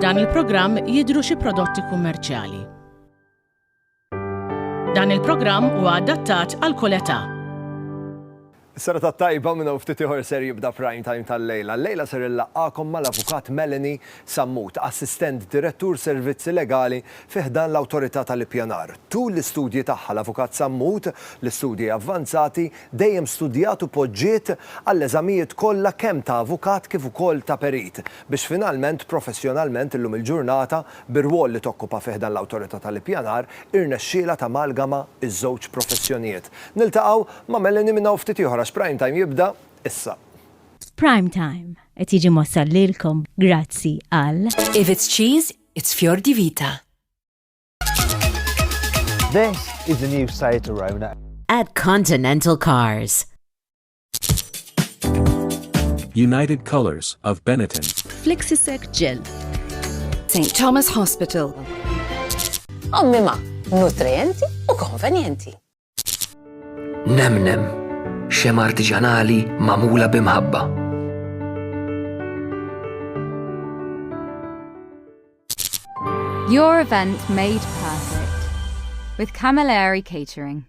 f'dan il-programm jidhru xi prodotti kummerċjali. Dan il-programm huwa adattat għal kull età. Sara tat-tajba minnu ftit ieħor ser jibda prime time tal-lejla. Lejla ser illaqgħakom mal-avukat Melanie Sammut, assistent direttur servizzi legali fih dan l-Awtorità tal-Ippjanar. Tul l-istudji tagħha l-avukat Sammut, l-istudji avvanzati, dejjem studjat u poġġiet għall-eżamijiet kollha kemm ta' avukat kif ukoll ta' perit biex finalment professjonalment illum il-ġurnata bir-rwol li tokkupa fih dan l-Awtorità tal-Ippjanar irnexxiela tamalgama iż-żewġ professjonijiet. Niltaqgħu ma' Melanie minnu ftit ieħor Prime Time jibda issa. Prime Time qed jiġi mossal lilkom grazzi għal If it's cheese, it's Fior di Vita. This is the new Seat Arona. At Continental Cars. United Colors of Benetton. Flexisec Gel. St. Thomas Hospital. Ommima, nutrienti u konvenjenti. Nemnem, xem artiġanali mamula bimħabba. Your event made perfect with Camilleri Catering.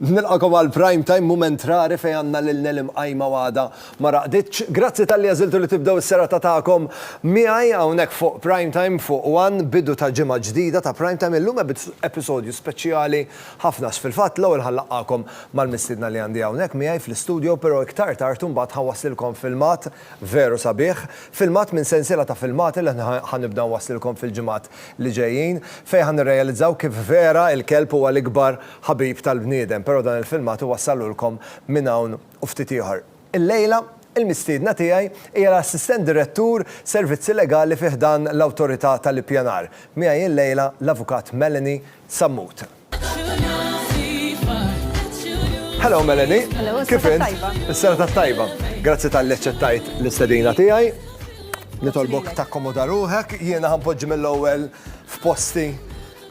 Nilqakom għal Prime Time mument rari fejn għandna lil Nelim qajma għada ma raqditx. Grazzi tal-li għażiltu li tibdew is-serata tagħkom miegħi hawnhekk fuq Prime Time fuq One bidu ta' ġimgħa ġdida ta' Prime Time illum episodju speċjali ħafna fil-fatt l-ewwel ħallaqakom mal-mistiedna li għandi hawnhekk miegħi fl-istudju però iktar tard imbagħad ħawassilkom filmat veru sabiħ, filmat minn sensiela ta' filmati li ħanibda nwaslilkom fil-ġimgħat li ġejjin fejn ħanirrealizzaw kif vera il-kelb huwa l-ikbar ħabib tal-bniedem. Pero dan il-filmat wassallulkom minn hawn u ftit ieħor. Illejla il-mistiedna tiegħi hija l-assistent direttur servizzi legali fih dan l-Awtorità tal-Ippjanar. Miegħi illejla l-avukat Melanie Sammut. Hello Melanie. Hello, kif int? Is-sera tat-tajba. Grazzi tal-li aċċettajt l-istedina tiegħi. Nitolbok takkomoda ruħek, jiena ħanpoġġi mill-ewwel f'posti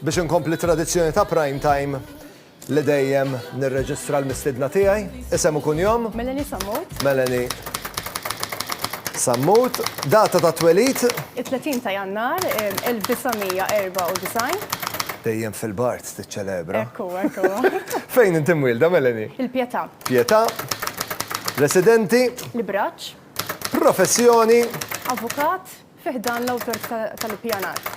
biex inkompli tradizzjoni ta' Prime Time li dejjem nirreġistra l-mistiedna tiegħi. Isem u kunjom? Melanie Sammut. Melanie Sammut. Data ta' twelid? 30 ta' Jannar 1994. Dejjem fil-Bart tiċċelebra. Ekku. Fejn inti mwilda, Melanie? Il-Pjetà. Pjetà. Residenti? Libraċ. Professjoni? Avukat fih dan l-Awtorità tal-Ippjanar.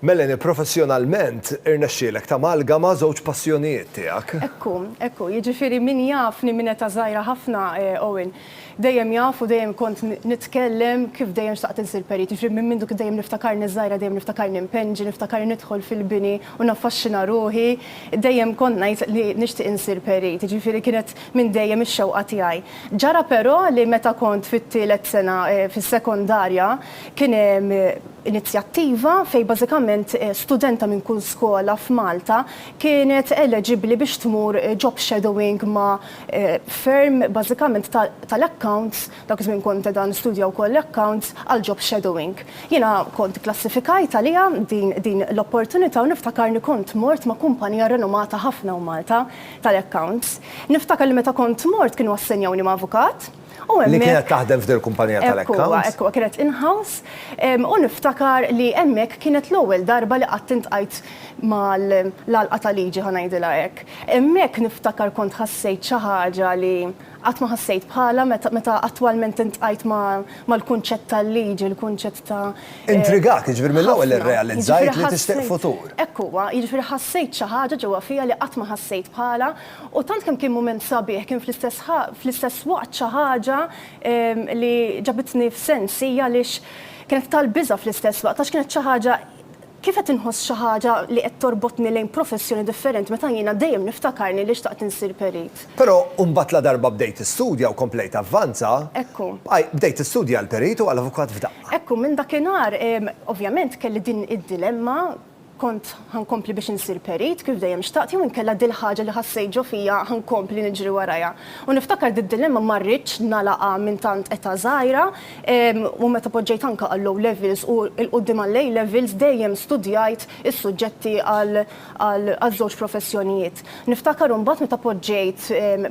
Melanie, professjonalment irnexxielek tamalgama żewġ passjonijiet tiegħek. Ekku, jiġifieri min jafni minn eta żgħira ħafna Owen. Dejjem jafu dejjem kont nitkellem kif dejjem xtaqt insir perit. Jiġifieri minn mindu dejjem niftakarni żgħira, dejjem niftakarni impenġi, niftakarni nidħol fil-bini u naffaxxina ruħi. Dejjem kont ngħid li nixtieq insir perit. Jiġifieri kienet minn dejjem ix-xewqa tiegħi. Ġara però li meta kont fit-tielet sena fis-sekondarja kien hemm inizjattiva fej bażikament studenta minn kull skola f'Malta kienet eligibbli biex tmur job shadowing ma' firm bażikament tal-accounts, dak iż-żmien kont dan studja wkoll accounts għal job shadowing. Jiena kont klassifikajt għaliha din l-opportunità u niftakarni kont mort ma' kumpanija renomata ħafna u Malta tal-accounts. Niftakar li meta kont mort kienu assenjawni ma' avukat. Li kienet taħdem f'dil kumpanija tal-accounts? Ekku, kienet in-house. U niftakar li hemmhekk kienet l-ewwel darba li qatt intqajt mal-għalqa tal-liġi ħanajdilha hekk. Hemmhekk niftakar kont ħassejt xi ħaġa li qatt ma ħassejt bħala meta attwalment intqajt mal-kunċett tal-liġi, il-kunċett ta' Intrigak, jiġifieri mill-ewwel irrealizzajt li tixtieq futur. Ekku, jiġifieri ħassejt xi ħaġa ġewwa fija li qatt ma ħassejt bħala u tant kemm kien mument sabiħ kien fl-istess waqt xi ħaġa li ġabitni f'sensi għaliex kienet tal-biża fl-istess waqt għax kienet xi ħaġa kif qed inħoss xi ħaġa li qed torbotni lejn professjoni differenti meta jiena dejjem niftakarni li xtaqt insir perit. Però mbagħad la darba bdejt istudja u komplejt avvanza. Ekku. Bdejt istudja għall perit u għall-avukat f'daqqa. Ekku, minn dakinhar ovvjament kelli din id-dilemma kont ħankompli biex insir perit, kif dejjem xtaqt, jew inkella dil ħaġa li ħassejt ġo fija ħankompli niġri warajja. U niftakar dilemma ma rridx nalaqa minn tant eta żgħira, u meta poġġejt anke għal low levels u l-qudiem għal lej levels dejjem studjajt is-suġġetti għal żewġ professjonijiet. Niftakar mbagħad meta poġġejt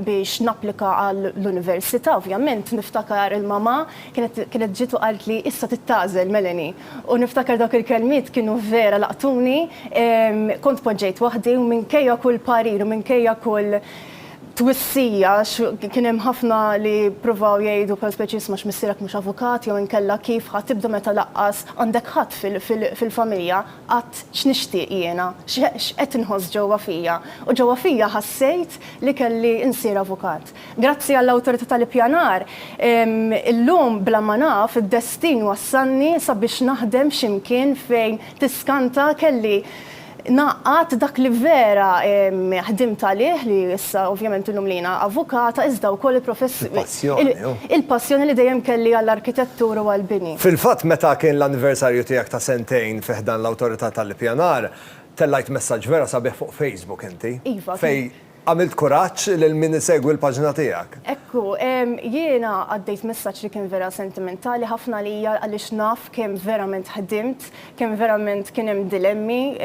biex napplika għal l-università, ovvjament niftakar il-mama kienet ġitu qalt li issa tittażel Melanie. U niftakar dak il-kelmiet kienu vera laqtuni. Kont poġġejt waħdi u minkejja kull parir u minkejja kull twissija kien hemm ħafna li provaw jgħidu bħal speċi isma' x'missierek mhux avukat jew inkella kif ħadd tibda meta laqqas għandek ħadd fil-familja qatt x'nixtieq jiena, x'qed inħoss ġewwa fija. U ġewwa fija ħassejt li kelli insir avukat. Grazzi għall-awtorità tal-ippjanar, illum bla ma naf id-destin wassalni sabiex naħdem x'imkien fejn tiskanta kelli naqqat dak li vera ħdimt għalih li issa ovvjament illum lina avukata iżda wkoll il-passjoni li dejjem kelli għall-arkitettura u għall-bini. Fil-fatt meta kien l-anniversarju tiegħek ta' sentejn fih dan l-awtorità tal-ippjanar, tellajt messaġġ vera sabiħ fuq Facebook inti. Iva. Fej għamilt kuraġġ lil min isegwi l-paġna tiegħek. Ekku, jiena għaddejt messaġġ li kien vera sentimentali ħafna lija għaliex naf kemm verament ħdimt, kemm verament kien hemm dilemmi,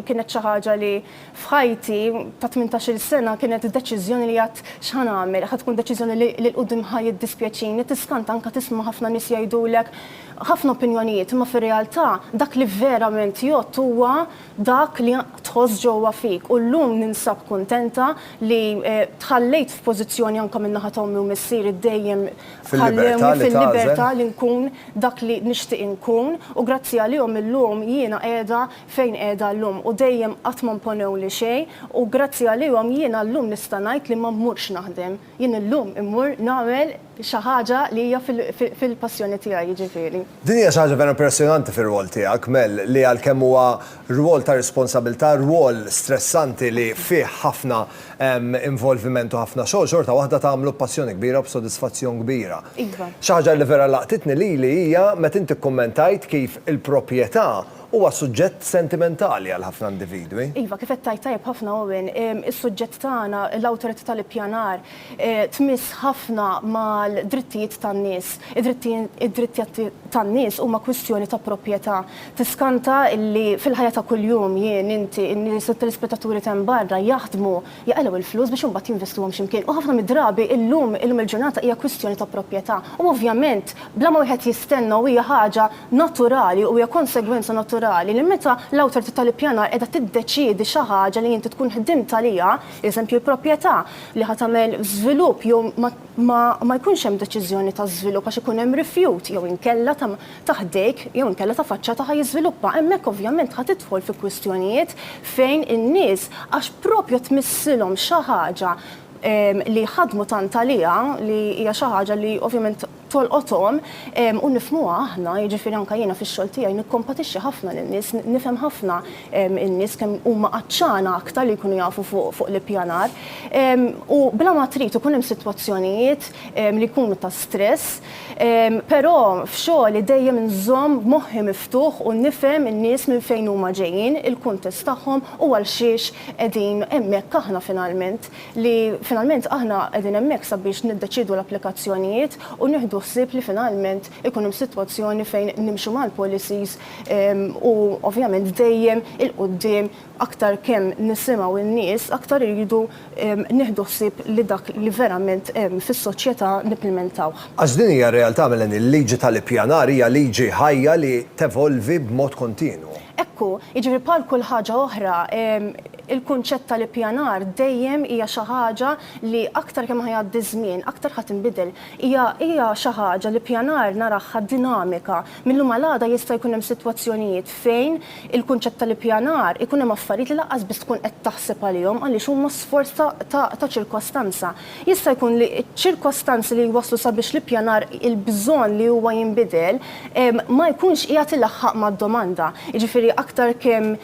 kienet xi ħaġa li f'ħajti ta' 18-il sena kienet deċiżjoni li għad x'ħan nagħmel, ħad tkun deċiżjoni li l-qudiem ħajjed dispjaċini, tiskant anke tisma' ħafna nies jgħidulek ħafna opinjonijiet, imma fir-realtà dak li verament jgħod huwa dak li tħoss ġewwa fik. U llum ninsab kuntenta li tħallejt f'pożizzjoni anke min naħa ta' ommi u missieri dejjem fil-libertà li nkun dak li nixtieq inkun u grazzi għalihom illum jiena qiegħda fejn qiegħda llum u dejjem qatt ma mponew li xejn u grazzi għalihom jiena llum nista' ngħid li ma mmurx naħdem. Jien illum immur nagħmel xi ħaġa li hija fil-passjoni tiegħi jiġifieri. Din hija xi ħaġa vera impressjonanti fir-rwol tiegħek Mel li għalkemm huwa rwol ta' responsabilità, rwol stressanti li fih ħafna involviment u ħafna xogħol xorta waħda tagħmlu b'passjoni kbira u b'sodisfazzjon kbira. Iva. Xi ħaġa li vera laqtitni lili hija meta inti kkummentajt kif il-proprjetà huwa suġġett sentimentali għal ħafna individwi. Iva, kif qed tajjeb ħafna Owen, is-suġġett tagħna l-awtorità tal-ippjanar tmiss ħafna mal-drittijiet tan-nies. Id-drittijiet tan-nies huma kwistjoni ta' proprjetà. Tiskanta illi fil-ħajja ta' kuljum jien inti n-nies it-telespettaturi ta' barra jaħdmu jaqgħu il-flus biex imbagħad jinvestuhom x'imkien. U ħafna mid-drabi illum il-ġurnata hija kwistjoni ta' proprjetà. U ovvjament bla ma wieħed jistenna u hija ħaġa naturali u hija konsegwenza naturali li meta l-awtorità tal-ippjanar qiegħda tiddeċiedi xi ħaġa li inti tkun ħdimt għaliha, eżempju l-proprjetà li ħad tagħmel żvilupp jew ma jkunx hemm deċiżjoni ta' żvilupp għax ikun hemm rifjut jew inkella ta' ħdejk jew inkella ta' faċċata ħaj jiżviluppa. Hemmhekk ovvjament ħad tidħol fi kwistjonijiet fejn in-nies għax proprju tmissilhom xi ħaġa li ħadmu tant għaliha li hija xi ħaġa li ovvjament tolqothom u nifhmuha aħna, jiġifieri anke jiena fix-xogħol tiegħi nikkompatixxi ħafna lin-nies, nifhem ħafna in-nies kemm huma qaċċana aktar li jkunu jafu fuq l-ippjanar. U bla ma trid ikun hemm sitwazzjonijiet li jkunu ta' stress, però f'xogħol li dejjem inżomm moħħi miftuħ u nifhem in-nies minn fejn huma ġejjin, il-kuntest tagħhom u għal xiex qegħdin hemmhekk aħna finalment aħna qegħdin hemmhekk sabiex niddeċiedu l-applikazzjonijiet u nieħdu ħsieb li finalment ikun hemm sitwazzjoni fejn nimxu mal-policies u ovvjament dejjem il-qudiem aktar kemm nisimgħu in-nies aktar iridu nieħdu ħsieb li dak li verament fis-soċjetà nipplementaw. Għax din hija realtà minn il-liġi tal-ippjanar hija liġi ħajja li tevolvi b'mod kontinwu. Ekku, jiġifieri bħal kull ħaġa oħra, il-kunċett tal-ippjanar dejjem hija xi ħaġa li aktar kemm ħajgħaddi żmien, aktar ħadd inbidel. Hija xi ħaġa li ippjanar naraħħa dinamika. Millum għal għada jista' jkun hemm sitwazzjonijiet fejn il-kunċett tal-ippjanar ikun hemm affarijiet li lanqas biss tkun qed taħseb għalihom għaliex huma sforz ta' ċirkostanza. Jista' jkun li ċirkostanzi li jwasslu sabiex l-ippjanar il-bżonn li huwa jinbidel ma jkunx qiegħed ilaħħaq mad-domanda. Jiġifieri Ġifieri aktar kemm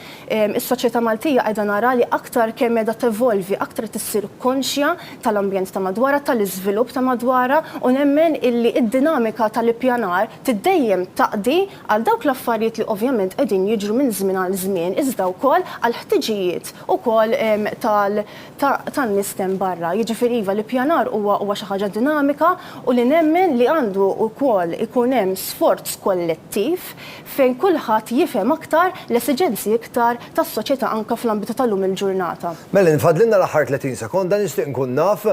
is-soċjetà Maltija qiegħda nara li aktar kemm qiegħda tevolvi, aktar tissir konxja tal-ambjent ta' madwara, tal-iżvilupp ta' madwara u nemmen illi id-dinamika tal-ippjanar tiddejjem taqdi għal dawk l-affarijiet li ovvjament qegħdin jiġru minn żmien għal żmien, iżda wkoll għal ħtiġijiet ukoll tan-nies hemm barra. Jiġifieri iva l-ippjanar huwa xi ħaġa dinamika u li nemmen li għandu wkoll ikun hemm sforz kollettiv fejn kulħadd jifhem aktar l-esiġenzi iktar tas-soċjetà anke fl-ambitu tal-lum il-ġurnata. Mela nfadlilna l-aħħar 30 sekonda nixtieq nkun naf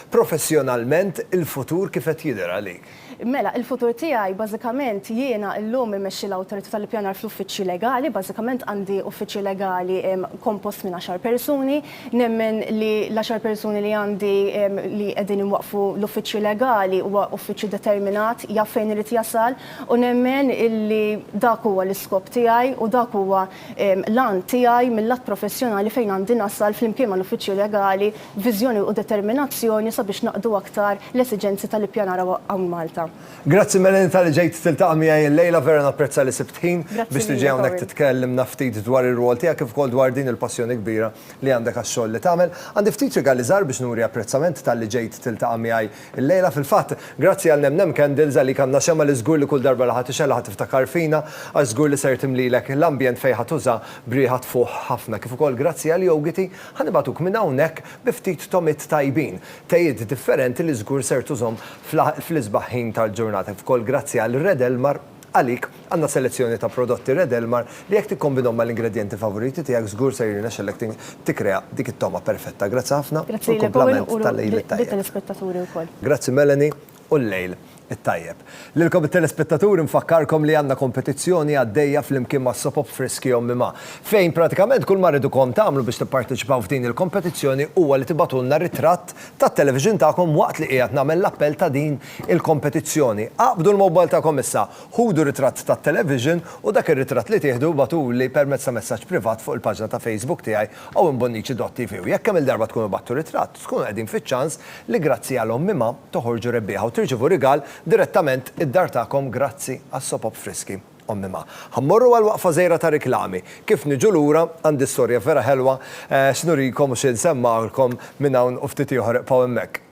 professjonalment il-futur kif qed jidher għalik. Mela, il-futur tiegħi bażikament jiena llum immexxi l-awtorità tal-ippjanar fl-uffiċċji legali, bażikament għandi uffiċċju legali kompost minn 10 persuni, nemmen li l-10 persuni li għandi li qegħdin imwaqfu l-uffiċċju legali huwa uffiċċju determinat jaf fejn irid jasal u nemmen illi dak huwa l-iskop tiegħi u dak huwa l-għan tiegħi mill-lat professjonali fejn għandi nasal flimkien mal-uffiċċju legali, viżjoni u determinazzjoni sabiex naqdu aktar l-esiġenzi tal-ippjanar hawn Malta. Grazzi Melanie tal-li ġejt tiltaqa' miegħi l-lejla vera napprezza li sibt ħin biex tiġi hawnhekk titkellem ftit dwar ir-rwol tiegħek kif ukoll dwar din il-passjoni kbira li għandek għax-xogħol li tagħmel. Għandi ftit rigali żgħar biex nuri apprezzament tal-li ġejt tiltaqa' miegħi l-lejla fil-fatt grazzi għal nemnem candles għalik għandna xemma li żgur li kull darba li ħadd ixella ħadd tiftakar fina għax żgur li ser timlilek l-ambjent fejn ħadd tuża brieħa tfuq ħafna kif ukoll grazzi għal jogiti ħanibatuk minn hawnhekk bi ftit tomit tajbin tgħid differenti li żgur ser tużhom fl-isbaħ ħin tal-ġurnata f'koll grazzi għal Red Elmar għalik għandna selezzjoni ta' prodotti Red Elmar li jekk tikkombinhom mal-ingredjenti favoriti tiegħek żgur se jirnexxellek tikrea dik it-toma perfetta. Grazzi ħafna. Grazzi komplament tal-lejl it-tajjeb. Telespettaturi wkoll. Grazzi Melanie u l-lejl it-tajjeb. Lilkom it-telespettaturi nfakkarkom li għandna kompetizzjoni għaddejja fl-imkien ma' Sopop Friski Ommima. Fejn pratikament kull ma rridukom tagħmlu biex tipparteċipaw f'din il-kompetizzjoni huwa li tibatulna ritratt tat-television tagħkom waqt li qiegħed nagħmel l-appell ta' din il-kompetizzjoni. Qabdu l-mobile tagħkom issa, ħudu ritratt tat-television u dak ir-ritratt li tieħdu batuli permezz ta' messaġġ privat fuq il-paġna ta' Facebook tiegħi u imbonnici.tv. Jekk kemm il-darba tkunu battu ritratt, tkunu qegħdin fiċ-ċans li grazzi għal Ommima toħorġu rebbieħa u tirċivu rigal direttament id-dar tagħkom grazzi għas-Sopop Friski Ommima. Ħammorru għal waqfa żejra ta' riklami. Kif niġu lura għandi storja vera ħelwa x'nurikom u x'insemmalkom minn hawn u ftit ieħor hemmhekk.